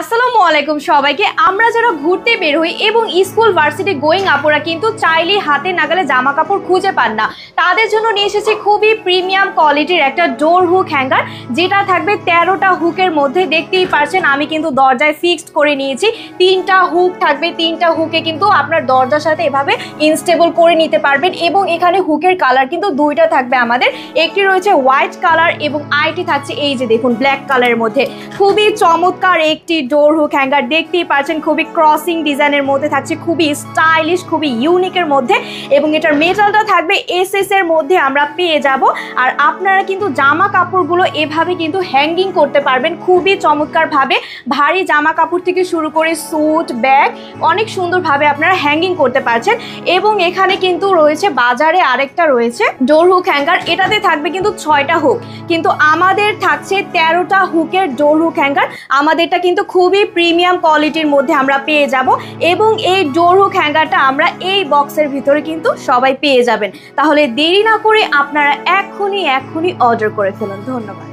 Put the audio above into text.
আসসালামু আলাইকুম সবাইকে। আমরা যারা ঘুরতে বের হই এবং স্কুল ভার্সিটি গোয়িং আপুরা কিন্তু চাইলেই হাতে নাগালে জামা কাপড় খুঁজে পান না, তাদের জন্য নিয়ে এসেছি খুবই প্রিমিয়াম কোয়ালিটির একটা ডোর হুক হ্যাঙ্গার, যেটা থাকবে 13টা হুকের মধ্যে। দেখতেই পারছেন আমি কিন্তু দরজায় ফিক্সড করে নিয়েছি। 3টা হুক থাকবে, 3টা হুকে কিন্তু আপনার দরজার সাথে এভাবে ইনস্টেবল করে নিতে পারবেন। এবং এখানে হুকের কালার কিন্তু দুইটা থাকবে আমাদের, একটি রয়েছে হোয়াইট কালার এবং আইটি থাকছে এই যে দেখুন ব্ল্যাক কালারের মধ্যে। খুবই চমৎকার একটি ডোর হুক হ্যাঙ্গার, দেখতেই পাচ্ছেন খুবই ক্রসিং ডিজাইনের মধ্যে থাকছে, খুবই স্টাইলিশ, খুবই ইউনিকের মধ্যে। এবং এটার মেটালটা থাকবে এসএস এর মধ্যে আমরা পেয়ে যাব। আর আপনারা কিন্তু জামা কাপড়গুলো এভাবে কিন্তু হ্যাঙ্গিং করতে পারবেন খুবই চমৎকারভাবে। ভারী জামা কাপড় থেকে শুরু করে স্যুট, ব্যাগ অনেক সুন্দরভাবে আপনারা হ্যাঙ্গিং করতে পারছেন। এবং এখানে কিন্তু রয়েছে বাজারে আরেকটা রয়েছে ডোর হুক হ্যাঙ্গার, এটাতে থাকবে কিন্তু 6টা হুক, কিন্তু আমাদের থাকছে 13টা হুকের ডোর হুক হ্যাঙ্গার। আমাদেরটা কিন্তু খুবই প্রিমিয়াম কোয়ালিটির মধ্যে আমরা পেয়ে যাব। এবং এই ডোর হুক হ্যাঙ্গারটা আমরা এই বক্সের ভিতরে কিন্তু সবাই পেয়ে যাবেন। তাহলে দেরি না করে আপনারা এক্ষুনি অর্ডার করে ফেলুন। ধন্যবাদ।